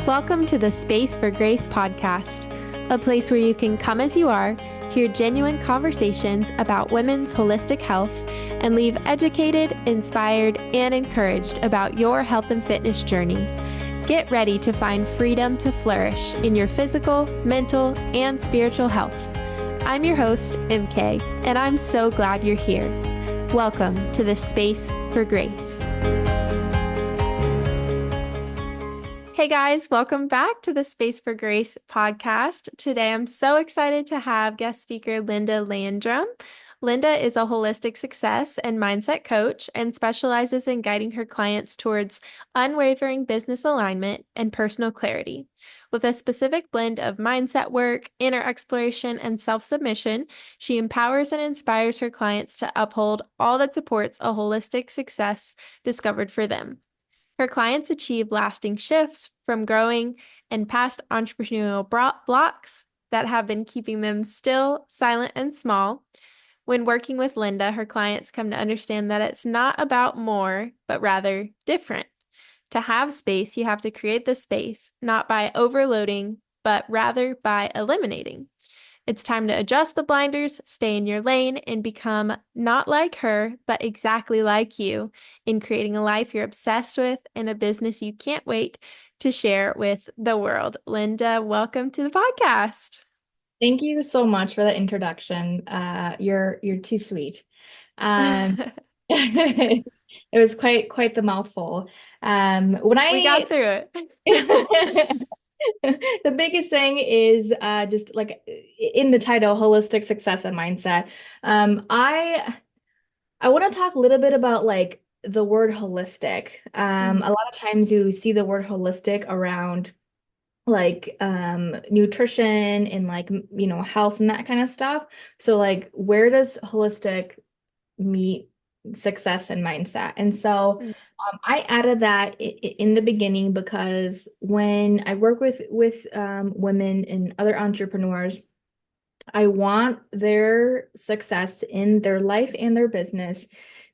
Welcome to the Space for Grace podcast, a place where you can come as you are, hear genuine conversations about women's holistic health, and leave educated, inspired, and encouraged about your health and fitness journey. Get ready to find freedom to flourish in your physical, mental, and spiritual health. I'm your host, MK, and I'm so glad you're here. Welcome to the Space for Grace. Hey guys, welcome back to the Space for Grace podcast. Today I'm so excited to have guest speaker Linda Landrum. Linda is a holistic success and mindset coach and specializes in guiding her clients towards unwavering business alignment and personal clarity. With a specific blend of mindset work, inner exploration, and self-submission, she empowers and inspires her clients to uphold all that supports a holistic success discovered for them. Her clients achieve lasting shifts from growing and past entrepreneurial blocks that have been keeping them still, silent, and small. When working with Linda, her clients come to understand that it's not about more, but rather different. To have space, you have to create the space, not by overloading, but rather by eliminating. It's time to adjust the blinders, stay in your lane, and become not like her, but exactly like you in creating a life you're obsessed with and a business you can't wait to share with the world. Linda, welcome to the podcast. Thank you so much for the introduction. You're too sweet. Um, it was quite the mouthful. When We got through it. the biggest thing is just like in the title, holistic success and mindset. I want to talk a little bit about like the word holistic. A lot of times you see the word holistic around like nutrition and like health and that kind of stuff. So like where does holistic meet success and mindset? And so I added that in the beginning because when I work with women and other entrepreneurs, I want their success in their life and their business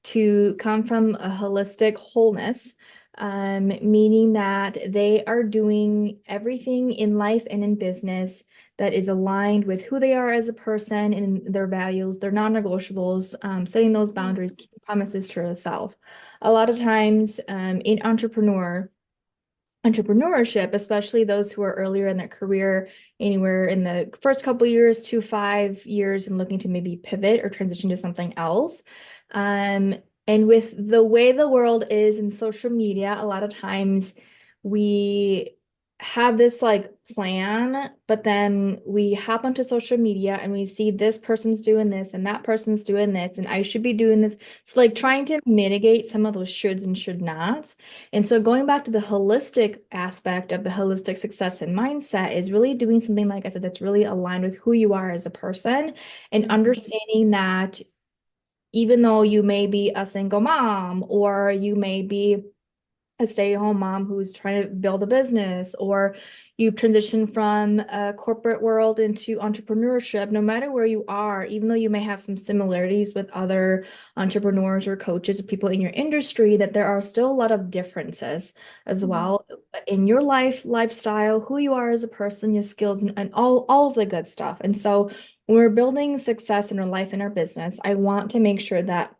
to come from a holistic wholeness, meaning that they are doing everything in life and in business that is aligned with who they are as a person and their values, their non-negotiables, setting those boundaries, keeping promises to yourself. A lot of times in entrepreneurship, especially those who are earlier in their career, anywhere in the first couple years to 5 years and looking to maybe pivot or transition to something else. And with the way the world is in social media, a lot of times we have this like plan, but then we hop onto social media and we see this person's doing this and that person's doing this, and I should be doing this. So like trying to mitigate some of those shoulds and should nots. And so going back to the holistic aspect of the holistic success and mindset is really doing something, like I said, that's really aligned with who you are as a person and understanding that even though you may be a single mom or you may be a stay-at-home mom who's trying to build a business, or you've transitioned from a corporate world into entrepreneurship, no matter where you are, even though you may have some similarities with other entrepreneurs or coaches or people in your industry, that there are still a lot of differences as well in your lifestyle, who you are as a person, your skills, and all of the good stuff. And so when we're building success in our life and our business, I want to make sure that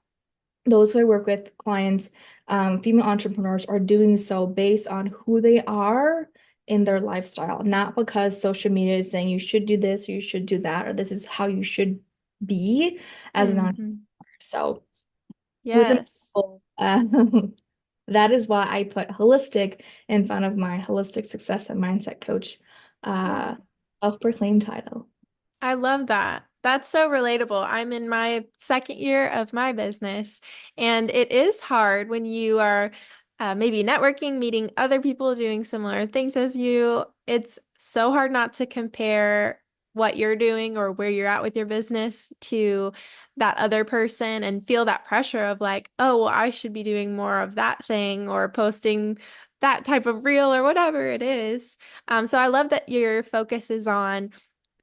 those who I work with, clients, female entrepreneurs, are doing so based on who they are in their lifestyle, not because social media is saying you should do this or you should do that, or this is how you should be as an entrepreneur. So within Yes. that is why I put holistic in front of my holistic success and mindset coach self-proclaimed title. I love that. That's so relatable. I'm in my second year of my business, and it is hard when you are maybe networking, meeting other people doing similar things as you. It's so hard not to compare what you're doing or where you're at with your business to that other person and feel that pressure of like, oh, well, I should be doing more of that thing or posting that type of reel or whatever it is. So I love that your focus is on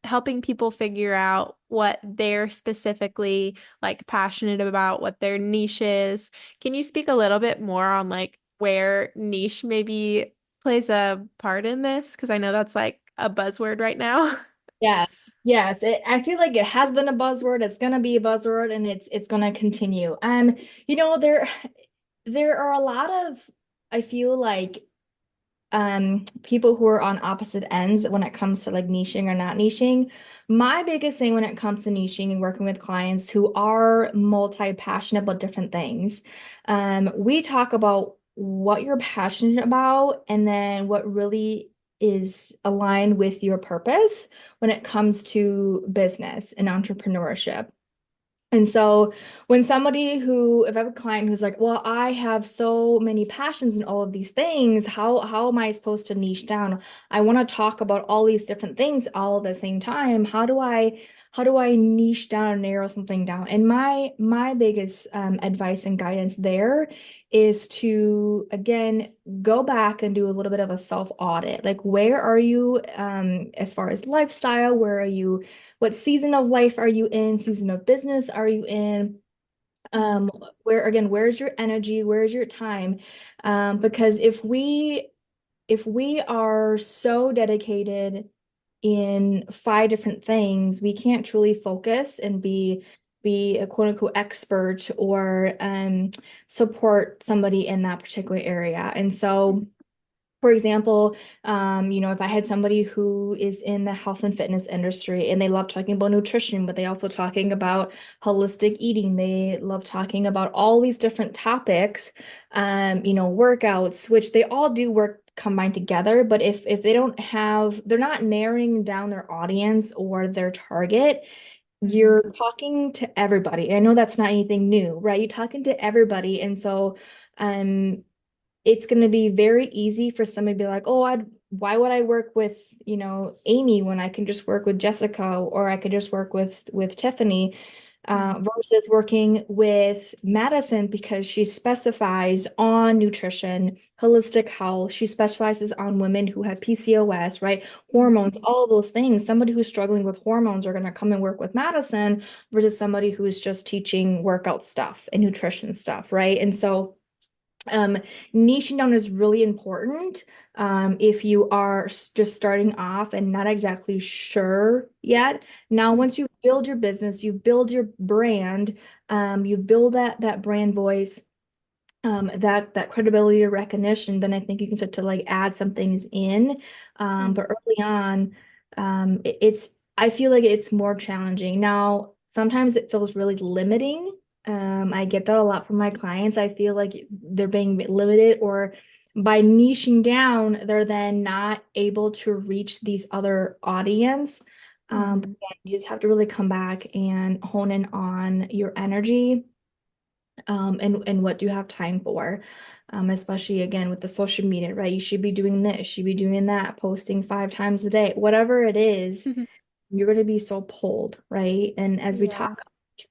helping people figure out what they're specifically like passionate about, what their niche is. Can you speak a little bit more on like where niche maybe plays a part in this? Because I know that's like a buzzword right now. Yes, yes. I feel like it has been a buzzword. It's gonna be a buzzword, and it's gonna continue. There are a lot of, I feel like, people who are on opposite ends when it comes to like niching or not niching. My biggest thing when it comes to niching and working with clients who are multi-passionate about different things, we talk about what you're passionate about and then what really is aligned with your purpose when it comes to business and entrepreneurship. And so when if I have a client who's like, well, I have so many passions in all of these things, how am I supposed to niche down? I want to talk about all these different things all at the same time. How do I niche down or narrow something down? And my biggest advice and guidance there is to again go back and do a little bit of a self audit. Like where are you as far as lifestyle? Where are you? What season of life are you in? Season of business are you in? Mhm. Um, where's your energy? Where's your time? Because if we are so dedicated in five different things, we can't truly focus and be a quote unquote expert or support somebody in that particular area. And so for example, if I had somebody who is in the health and fitness industry and they love talking about nutrition, but they also talking about holistic eating, they love talking about all these different topics, workouts, which they all do work combined together. But if they don't have, they're not narrowing down their audience or their target. Mhm. You're talking to everybody. I know that's not anything new, right? You're talking to everybody. And so, um, it's going to be very easy for somebody to be like, oh, why would I work with, Amy when I can just work with Jessica or I could just work with Tiffany, Mhm. versus working with Madison because she specifies on nutrition, holistic health. She specializes on women who have PCOS, right? Mhm. Hormones, all of those things. Somebody who's struggling with hormones are going to come and work with Madison versus somebody who's just teaching workout stuff and nutrition stuff, right? And so um, niching down is really important if you are just starting off and not exactly sure yet. Now, once you build your business, you build your brand, you build that brand voice, that credibility or recognition, then I think you can start to like add some things in. But Mhm. early on, I feel like it's more challenging. Now, sometimes it feels really limiting. I get that a lot from my clients. I feel like they're being limited, or by niching down, they're then not able to reach these other audience. But Mhm. again, you just have to really come back and hone in on your energy, and what do you have time for? Especially again with the social media, right? You should be doing this, you should be doing that, posting 5 times a day, whatever it is, Mhm. you're going to be so pulled, right? And as we Yeah. talk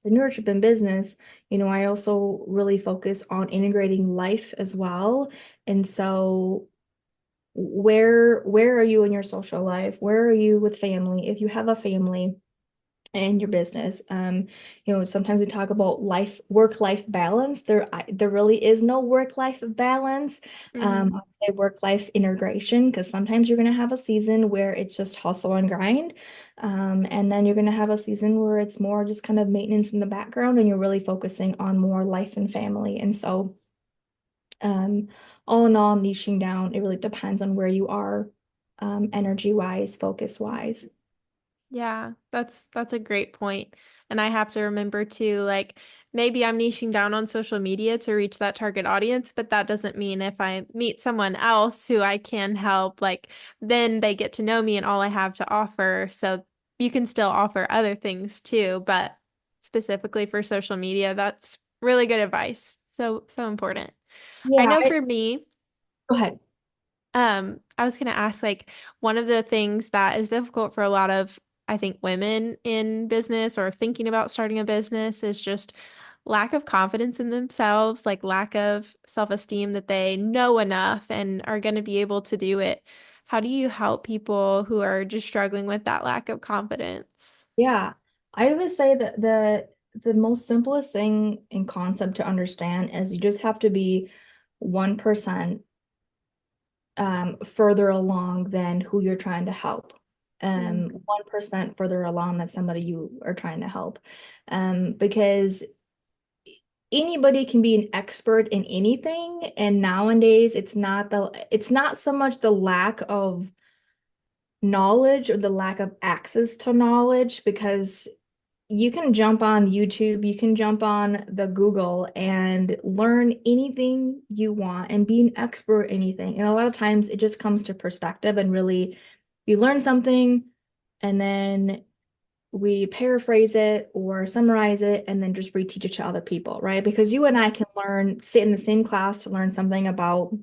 entrepreneurship and business, I also really focus on integrating life as well. And so where are you in your social life? Where are you with family? If you have a family, and your business. Sometimes we talk about work-life balance. There really is no work-life balance. Mhm. I'd say work-life integration, because sometimes you're going to have a season where it's just hustle and grind. And then you're going to have a season where it's more just kind of maintenance in the background and you're really focusing on more life and family. And so, um, all in all, niching down, it really depends on where you are, energy-wise, focus-wise. Yeah, that's a great point. And I have to remember too, like maybe I'm niching down on social media to reach that target audience, but that doesn't mean if I meet someone else who I can help, like then they get to know me and all I have to offer. So you can still offer other things too, but specifically for social media, that's really good advice. So, so important. I Yeah, know for me, go ahead. I was gonna ask, like, one of the things that is difficult for a lot of, I think, women in business or thinking about starting a business is just lack of confidence in themselves, like lack of self-esteem that they know enough and are gonna be able to do it. How do you help people who are just struggling with that lack of confidence? Yeah, I would say that the most simplest thing in concept to understand is you just have to be 1% further along than who you're trying to help. Mm. 1% further along than somebody you are trying to help. Because anybody can be an expert in anything, and nowadays it's not so much the lack of knowledge or the lack of access to knowledge, because you can jump on YouTube, you can jump on the Google and learn anything you want and be an expert in anything. And a lot of times it just comes to perspective, and really you learn something and then we paraphrase it or summarize it and then just reteach it to other people, right? Because you and I can sit in the same class to learn something about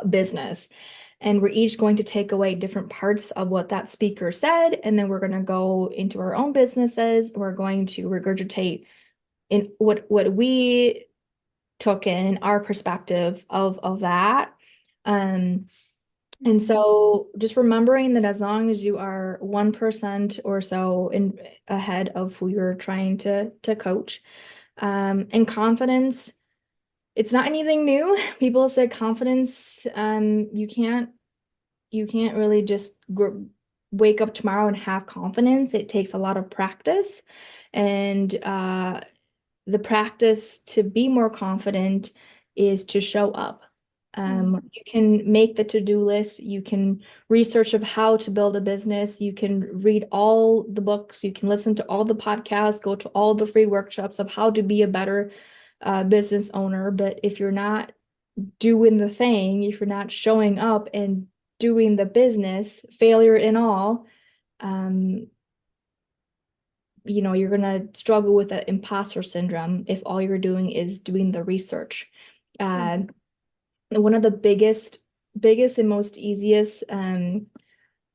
business. And we're each going to take away different parts of what that speaker said. And then we're going to go into our own businesses. We're going to regurgitate in what we took in our perspective of that. Um, and Mhm. so just remembering that as long as you are 1% or so in ahead of who you're trying to coach, and confidence, it's not anything new. People say confidence, you can't really just wake up tomorrow and have confidence. It takes a lot of practice. And the practice to be more confident is to show up. Mm. You can make the to-do list, you can research of how to build a business, you can read all the books, you can listen to all the podcasts, go to all the free workshops of how to be a better business owner. But if you're not doing the thing, if you're not showing up and doing the business, failure in all, um, you're gonna struggle with that imposter syndrome if all you're doing is doing the research. Mm. Uh, One of the biggest and most easiest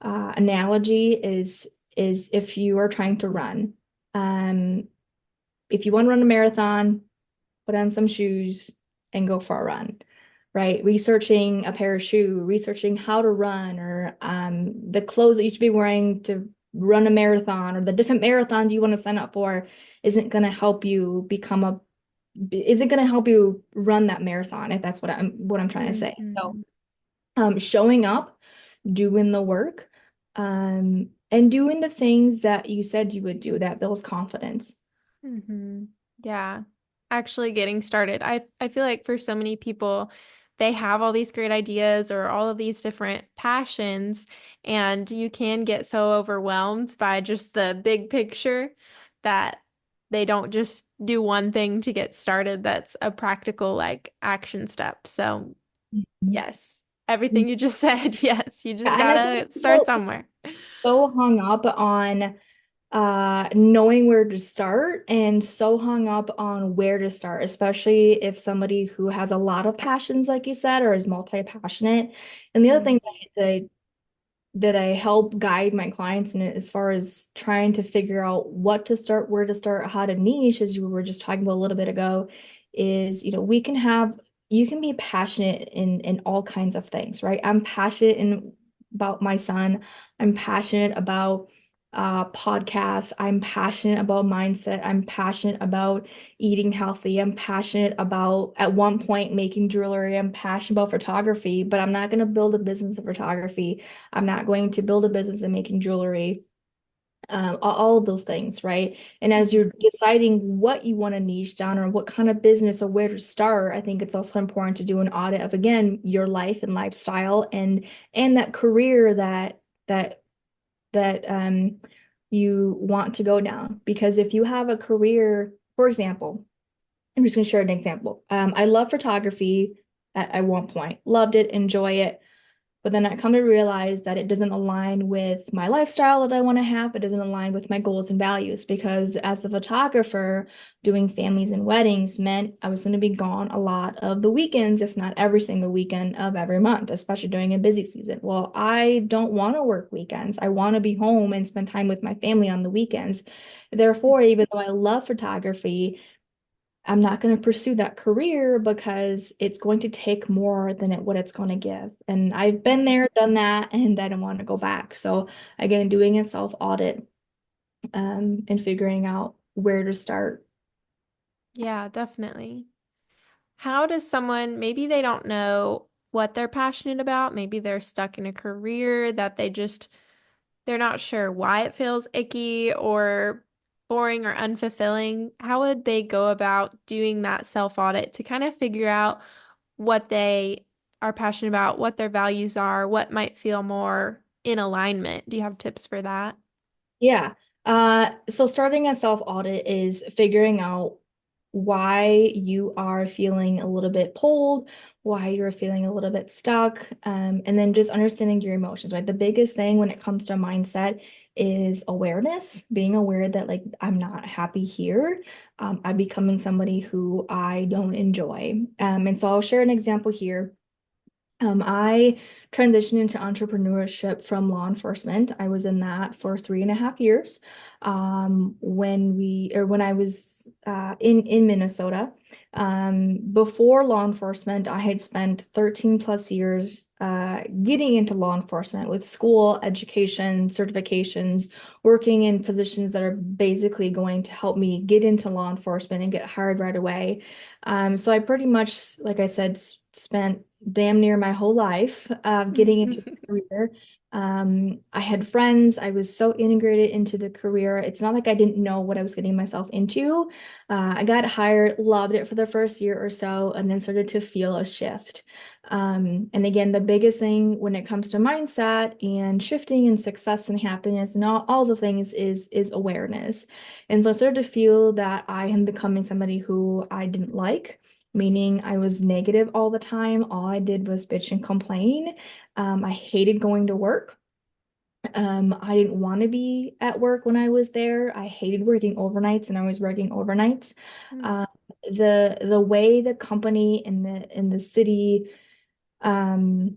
analogy is if you are trying to run. Um, if you want to run a marathon, put on some shoes and go for a run, right? Researching a pair of shoes, researching how to run, or the clothes that you should be wearing to run a marathon, or the different marathons you want to sign up for isn't going to help you isn't going to help you run that marathon, if that's what I'm trying to say. So Mhm. showing up, doing the work, and doing the things that you said you would do, that builds confidence. Mm-hmm. Yeah. Actually getting started. I feel like for so many people, they have all these great ideas or all of these different passions, and you can get so overwhelmed by just the big picture that they don't just do one thing to get started that's a practical like action step. So, Mhm. yes, everything you just said, yes, you just And I think gotta start people somewhere. so hung up on knowing where to start and so hung up on where to start, especially if somebody who has a lot of passions, like you said, or is multi-passionate. And the other Mm. thing that I help guide my clients in it, as far as trying to figure out what to start, where to start, how to niche, as you were just talking about a little bit ago, is, you can be passionate in all kinds of things, right? I'm passionate about my son. I'm passionate about podcasts. I'm passionate about mindset. I'm passionate about eating healthy. I'm passionate about, at one point, making jewelry. I'm passionate about photography, but I'm not going to build a business of photography. I'm not going to build a business in making jewelry, all of those things, right? And as Mhm. you're deciding what you want to niche down or what kind of business or where to start, I think it's also important to do an audit of, again, your life and lifestyle, and that career that you want to go down. Because if you have a career, for example, I'm just going to share an example. I love photography at one point, loved it, enjoy it. But then I come to realize that it doesn't align with my lifestyle that I want to have. It doesn't align with my goals and values, because as a photographer, doing families and weddings meant I was going to be gone a lot of the weekends, if not every single weekend of every month, especially during a busy season. Well, I don't want to work weekends. I want to be home and spend time with my family on the weekends. Therefore, even though I love photography, I'm not going to pursue that career because it's going to take more than what it's going to give. And I've been there, done that, and I don't want to go back. So again, doing a self audit, and figuring out where to start. Yeah, definitely. How does someone, maybe they don't know what they're passionate about. Maybe they're stuck in a career that they're not sure why it feels icky or boring or unfulfilling. How would they go about doing that self-audit to kind of figure out what they are passionate about, what their values are, what might feel more in alignment? Do you have tips for that? Yeah. So starting a self-audit is figuring out why you are feeling a little bit pulled, why you're feeling a little bit stuck, and then just understanding your emotions, right? The biggest thing when it comes to mindset is awareness, being aware that like I'm not happy here. I'm becoming somebody who I don't enjoy. And so I'll share an example here. I transitioned into entrepreneurship from law enforcement. I was in that for 3.5 years. When I was in Minnesota. Before law enforcement, I had spent 13 plus years getting into law enforcement with school, education, certifications, working in positions that are basically going to help me get into law enforcement and get hired right away. So I pretty much, like I said, spent damn near my whole life getting into the career. I had friends. I was so integrated into the career. It's not like I didn't know what I was getting myself into. I got hired, loved it for the first year or so, and then started to feel a shift. And again, the biggest thing when it comes to mindset and shifting and success and happiness and all the things is awareness. And so I started to feel that I am becoming somebody who I didn't like, meaning I was negative all the time. All I did was bitch and complain. I hated going to work. I didn't want to be at work when I was there. I hated working overnights, and I was working overnights. Mm, Um, the way the company and the city, um,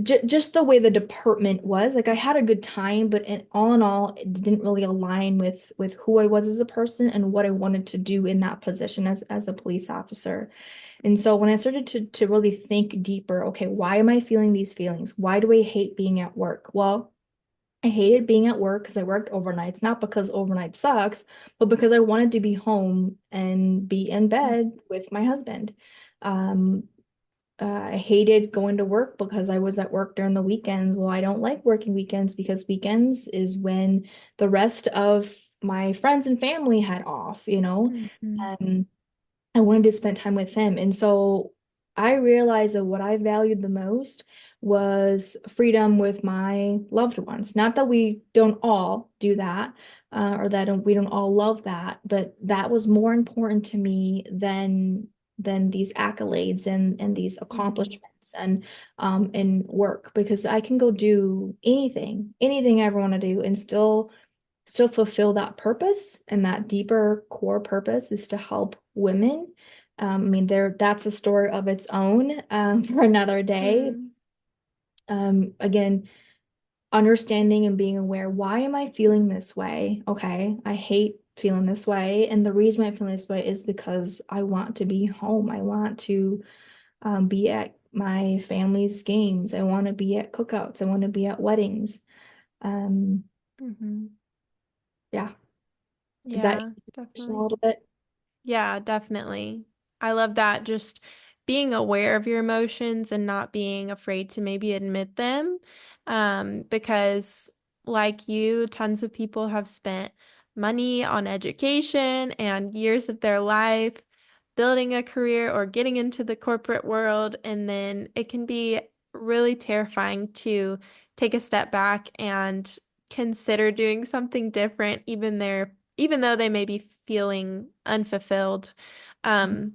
j just the way the department was, like I had a good time, but in all, it didn't really align with who I was as a person and what I wanted to do in that position as a police officer. And so when I started to really think deeper, okay, why am I feeling these feelings? Why do I hate being at work? Well, I hated being at work because I worked overnights, not because overnight sucks, but because I wanted to be home and be in bed with my husband. Um, I hated going to work because I was at work during the weekends. Well, I don't like working weekends because weekends is when the rest of my friends and family had off, you know. mhm, Um, I wanted to spend time with him. And so I realized that what I valued the most was freedom with my loved ones. Not that we don't all do that, or that we don't all love that, but that was more important to me than these accolades and these mhm, accomplishments and work, because I can go do anything I ever want to do and still fulfill that purpose. And that deeper core purpose is to help women. I mean, that's a story of its own, for another day. mm, Again, understanding and being aware, why am I feeling this way? Okay, I hate feeling this way. And the reason I'm feeling this way is because I want to be home. I want to be at my family's games. I want to be at cookouts. I want to be at weddings. Um, mhm. yeah. Does that answer Yeah, your question a definitely. little bit? Yeah, definitely. I love that. Just being aware of your emotions and not being afraid to maybe admit them. Because like you, tons of people have spent money on education and years of their life building a career or getting into the corporate world. And then it can be really terrifying to take a step back and consider doing something different, even though they may be feeling unfulfilled. Um,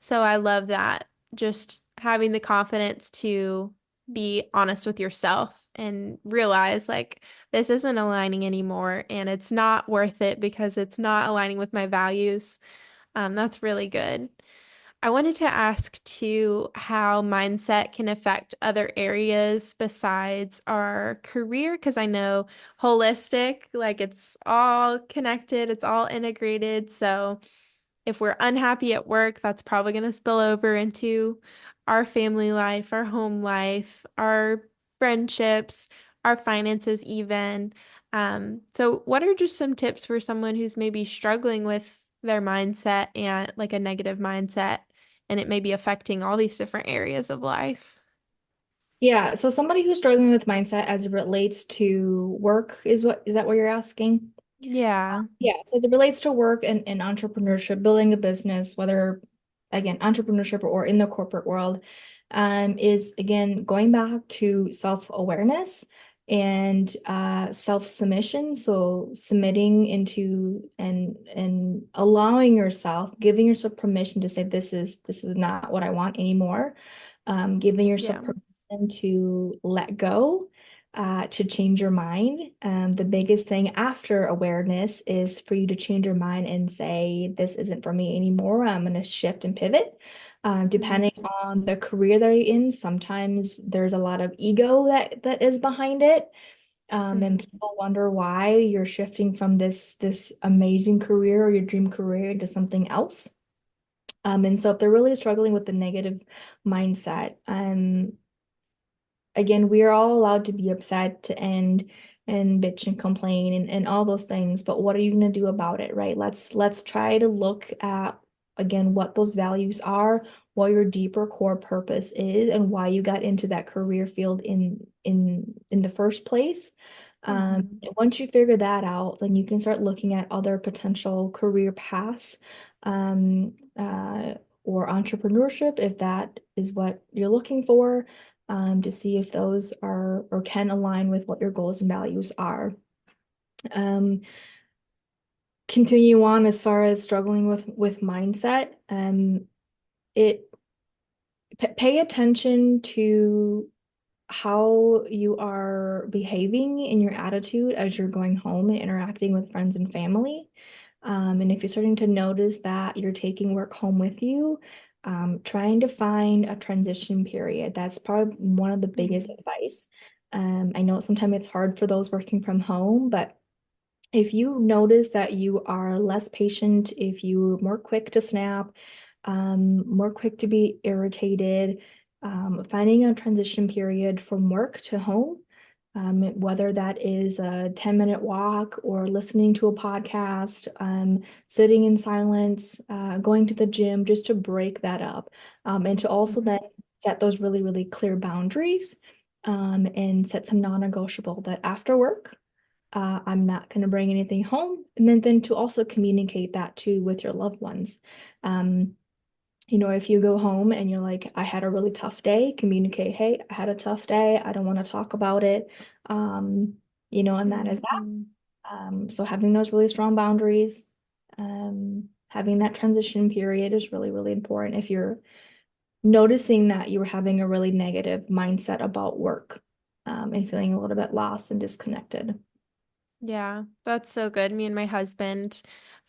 so I love that. Just having the confidence to be honest with yourself and realize like this isn't aligning anymore and it's not worth it because it's not aligning with my values. That's really good. I wanted to ask too how mindset can affect other areas besides our career, because I know holistic, like it's all connected, it's all integrated. So if we're unhappy at work, that's probably going to spill over into our family life, our home life, our friendships, our finances, even. So, what are just some tips for someone who's maybe struggling with their mindset and like a negative mindset and it may be affecting all these different areas of life. Yeah, so somebody who's struggling with mindset as it relates to work is that what you're asking? Yeah. Yeah, so as it relates to work and entrepreneurship, building a business, whether again, entrepreneurship or in the corporate world, is again going back to self-awareness and self-submission. So submitting into and allowing yourself, giving yourself permission to say this is not what I want anymore. Giving yourself Yeah. permission to let go to change your mind. The biggest thing after awareness is for you to change your mind and say, this isn't for me anymore. I'm going to shift and pivot. Mhm. Depending on the career that you're in, sometimes there's a lot of ego that is behind it. And Mhm. people wonder why you're shifting from this amazing career or your dream career into something else. And so if they're really struggling with the negative mindset, again, we are all allowed to be upset and bitch and complain and all those things, but what are you going to do about it, right? Let's try to look at again what those values are, what your deeper core purpose is, and why you got into that career field in the first place. Mhm. And once you figure that out, then you can start looking at other potential career paths, or entrepreneurship if that is what you're looking for, to see if those are or can align with what your goals and values are. Um, Continue on as far as struggling with mindset. It pay attention to how you are behaving in your attitude as you're going home and interacting with friends and family. And if you're starting to notice that you're taking work home with you, trying to find a transition period. That's probably one of the biggest Mhm. advice. I know sometimes it's hard for those working from home, but if you notice that you are less patient, if you're more quick to snap, more quick to be irritated, finding a transition period from work to home, whether that is a 10-minute walk or listening to a podcast, sitting in silence, going to the gym, just to break that up, and to also Mhm. then set those really, really clear boundaries, and set some non-negotiable that after work, I'm not going to bring anything home. And then to also communicate that too with your loved ones. Um, if you go home and you're like, I had a really tough day, communicate, hey, I had a tough day. I don't want to talk about it. And that is that. Mhm. So having those really strong boundaries, having that transition period is really, really important if you're noticing that you were having a really negative mindset about work, and feeling a little bit lost and disconnected. Yeah, that's so good. Me and my husband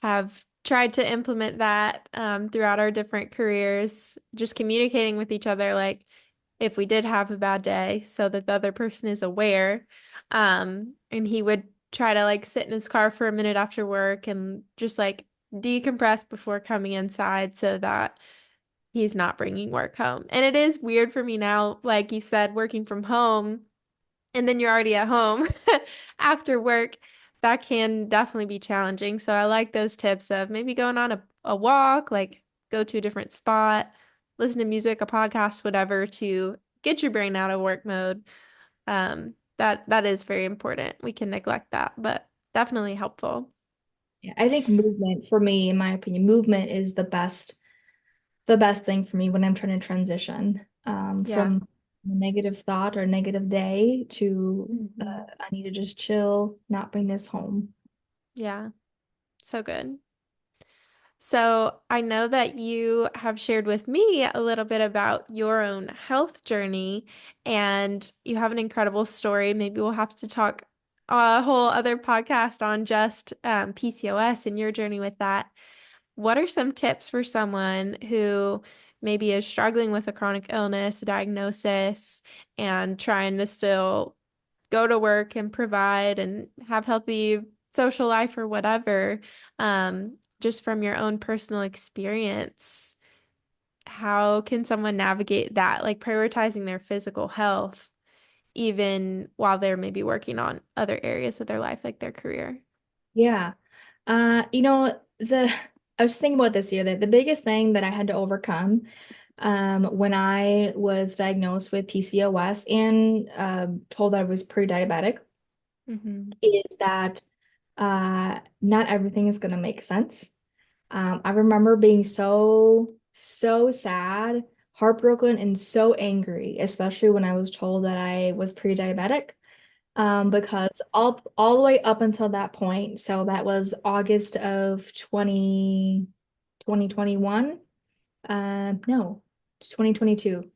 have tried to implement that throughout our different careers, just communicating with each other, like if we did have a bad day, so that the other person is aware. And he would try to like sit in his car for a minute after work and just like decompress before coming inside so that he's not bringing work home. And it is weird for me now, like you said, working from home and then you're already at home after work. That can definitely be challenging. So I like those tips of maybe going on a walk, like go to a different spot, listen to music, a podcast, whatever, to get your brain out of work mode. That is very important. We can neglect that, but definitely helpful. Yeah, I think movement for me, in my opinion, movement is the best thing for me when I'm trying to transition, Yeah. from a negative thought or negative day to, Mhm. I need to just chill, not bring this home. Yeah. So good. So I know that you have shared with me a little bit about your own health journey, and you have an incredible story. Maybe we'll have to talk a whole other podcast on just PCOS and your journey with that. What are some tips for someone who maybe is struggling with a chronic illness, a diagnosis, and trying to still go to work and provide and have healthy social life or whatever, just from your own personal experience, how can someone navigate that, like prioritizing their physical health, even while they're maybe working on other areas of their life, like their career? Yeah. The I was thinking about this the other day. The biggest thing that I had to overcome when I was diagnosed with PCOS and told that I was pre-diabetic Mm-hmm. is that not everything is going to make sense. I remember being so sad, heartbroken, and so angry, especially when I was told that I was pre-diabetic. Because all the way up until that point, so that was August of 2021. No, 2022.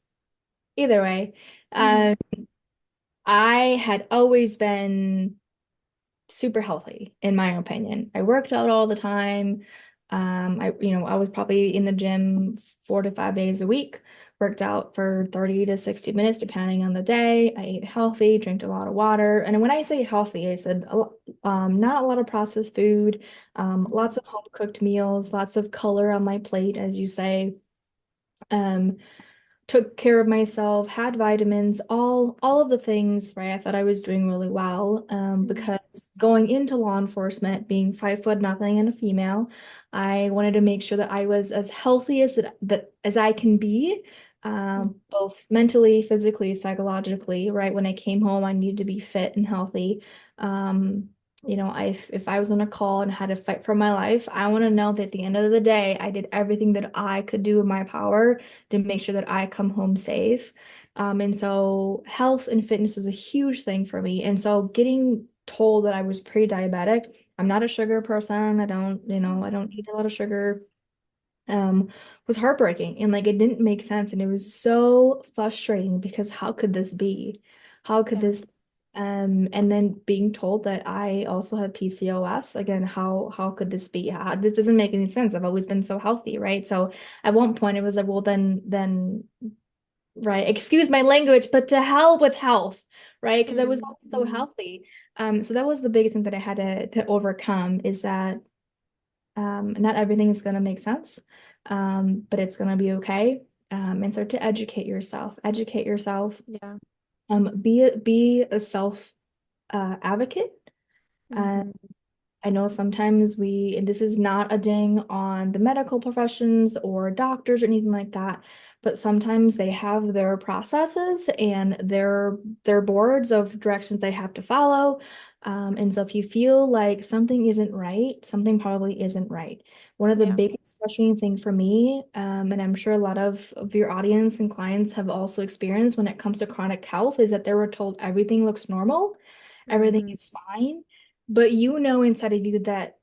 Either way, Mm-hmm. um, I had always been super healthy, in my opinion. I worked out all the time. I was probably in the gym 4 to 5 days a week, worked out for 30 to 60 minutes, depending on the day. I ate healthy, drank a lot of water. And when I say healthy, I said not a lot of processed food, lots of home cooked meals, lots of color on my plate, as you say. Um, took care of myself, had vitamins, all of the things, right? I thought I was doing really well. Mm-hmm. Because going into law enforcement, being 5 foot nothing and a female, I wanted to make sure that I was as healthy as I can be, both mentally, physically, psychologically, right? When I came home, I needed to be fit and healthy. Um, if I was on a call and had to fight for my life, I want to know that at the end of the day, I did everything that I could do in my power to make sure that I come home safe. And so health and fitness was a huge thing for me. And so getting told that I was pre-diabetic, I'm not a sugar person. I don't eat a lot of sugar. Um, was heartbreaking and like it didn't make sense. And it was so frustrating because how could this be? How could Yeah. this and then being told that I also have PCOS, again, how could this be? This doesn't make any sense. I've always been so healthy, right? So at one point it was like, well, then right, excuse my language, but to hell with health, right? Because I was Mm-hmm. always so healthy. So that was the biggest thing that I had to overcome is that not everything is going to make sense, but it's going to be okay. And start to educate yourself, Yeah. be a self advocate. Uh, Mm-hmm. I know sometimes and this is not a ding on the medical professions or doctors or anything like that, but sometimes they have their processes and their boards of directions they have to follow. And so if you feel like something isn't right, something probably isn't right. One of the Yeah. biggest frustrating things for me, and I'm sure a lot of your audience and clients have also experienced when it comes to chronic health, is that they were told everything looks normal, everything Mm-hmm. is fine, but inside of you that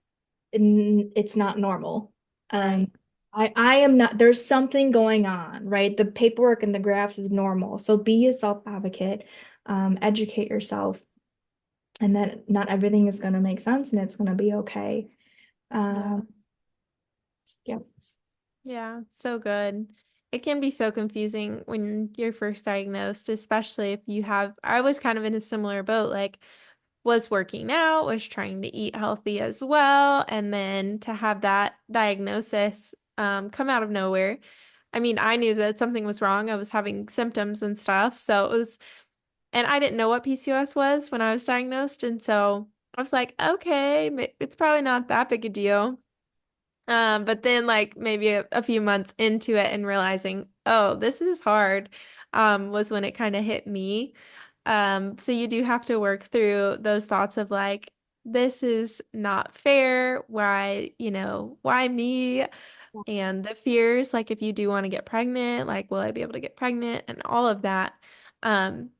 it's not normal. Um, Right. I am not, there's something going on, right? The paperwork and the graphs is normal. So be a self-advocate, educate yourself, and then not everything is going to make sense and it's going to be okay. Yeah. Um, yeah. Yeah. So good. It can be so confusing when you're first diagnosed, especially if I was kind of in a similar boat, like was working out, was trying to eat healthy as well, and then to have that diagnosis come out of nowhere. I mean, I knew that something was wrong. I was having symptoms and stuff. And I didn't know what PCOS was when I was diagnosed. And so I was like, okay, it's probably not that big a deal. But then like maybe a few months into it and realizing, oh, this is hard, was when it kind of hit me. So you do have to work through those thoughts of like, this is not fair. Why me? And the fears, like if you do want to get pregnant, like will I be able to get pregnant and all of that.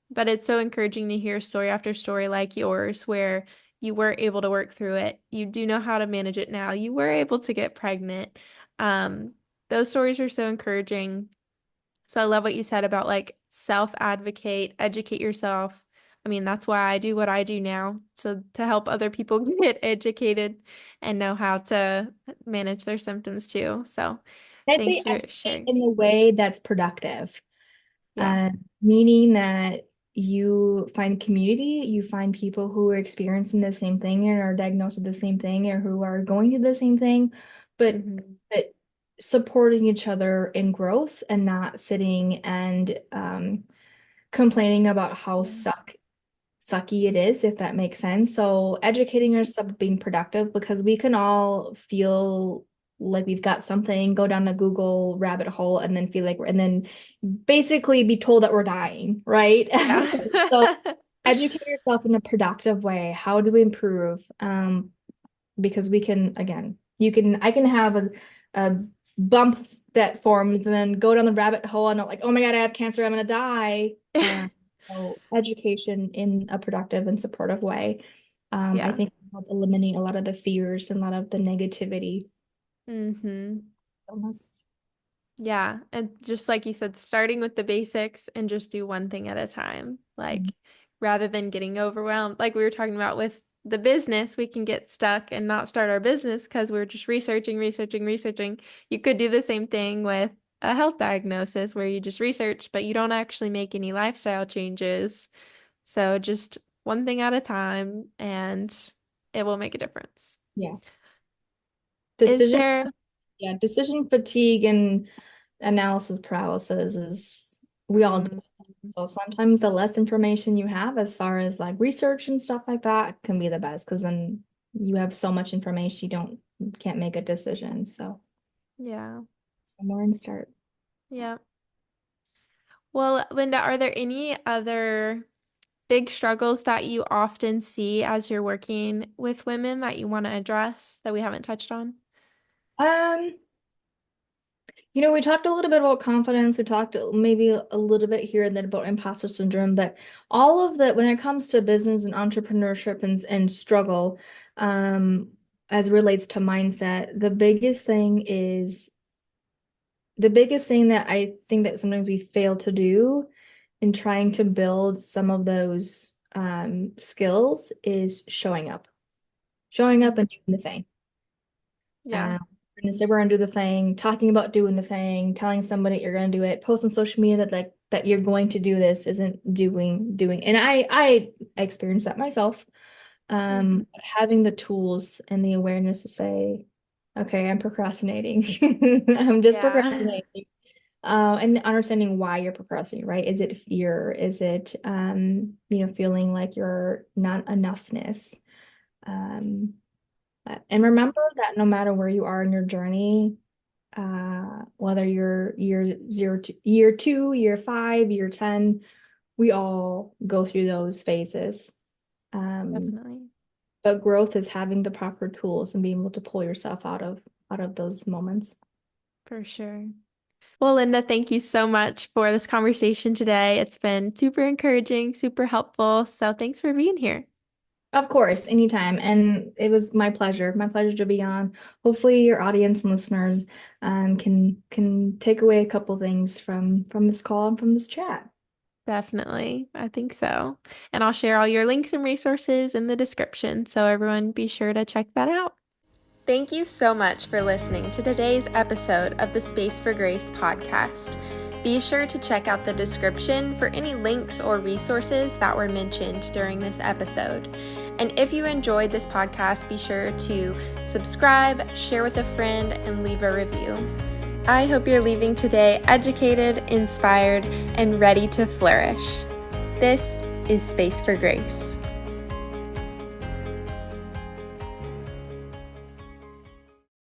But it's so encouraging to hear story after story like yours where you were able to work through it. You do know how to manage it now. You were able to get pregnant. Um, those stories are so encouraging. So I love what you said about like self-advocate, educate yourself. I mean, that's why I do what I do now. So to help other people get educated and know how to manage their symptoms too. So I'd thanks say for educate sharing. in a way that's productive. Yeah. Meaning that you find community, you find people who are experiencing the same thing and are diagnosed with the same thing or who are going through the same thing, but Hmm. but supporting each other in growth and not sitting and complaining about how Yeah. sucky it is, if that makes sense. So educating yourself, being productive, because we can all feel. like we've got something, go down the Google rabbit hole and then feel like and then basically be told that we're dying, right? Yeah. So educate yourself in a productive way. How do we improve? Because we can, again, I can have a bump that forms and then go down the rabbit hole and I'm like, oh my God, I have cancer, I'm gonna die. So education in a productive and supportive way. I Yeah. think help eliminate a lot of the fears and a lot of the negativity. Hmm. Almost. Yeah. And just like you said, starting with the basics and just do one thing at a time. Mhm. Like rather than getting overwhelmed, like we were talking about with the business, we can get stuck and not start our business because we're just researching, researching, researching. You could do the same thing with a health diagnosis where you just research, but you don't actually make any lifestyle changes. So just one thing at a time and it will make a difference. Yeah. Is Decision, there, yeah, decision fatigue and analysis paralysis is we all do. mm, So sometimes the less information you have as far as like research and stuff like that can be the best because then you have so much information you can't make a decision. So yeah, somewhere and start. yeah. Well, Linda, are there any other big struggles that you often see as you're working with women that you want to address that we haven't touched on? Um, we talked a little bit about confidence. We talked maybe a little bit here and then about imposter syndrome, but all of that when it comes to business and entrepreneurship and struggle, um, as relates to mindset, the biggest thing that I think that sometimes we fail to do in trying to build some of those skills is showing up Mm. and doing the thing. Yeah, Um, we're gonna say we're gonna do the thing, talking about doing the thing, telling somebody you're gonna do it, post on social media that like that you're going to do this isn't doing. And I experienced that myself. mhm. But having the tools and the awareness to say, okay, I'm procrastinating. I'm just Yeah, procrastinating. And understanding why you're procrastinating, right? Is it fear? Is it feeling like you're not enoughness? Um, and Mm. remember that no matter where you are in your journey, whether you're year 2, year 5, year 10, we all go through those phases. Um, Definitely, but growth is having the proper tools and being able to pull yourself out of those moments. for sure. Well, Linda, thank you so much for this conversation today. It's been super encouraging, super helpful. So thanks for being here. Of course, anytime. And it was my pleasure to be on. Hopefully your audience and listeners can take away a couple things from this call and from this chat. Definitely. I think so. And I'll share all your links and resources in the description. So everyone be sure to check that out. Thank you so much for listening to today's episode of the Space for Grace podcast. Be sure to check out the description for any links or resources that were mentioned during this episode. And if you enjoyed this podcast, be sure to subscribe, share with a friend, and leave a review. I hope you're leaving today educated, inspired, and ready to flourish. This is Space for Grace.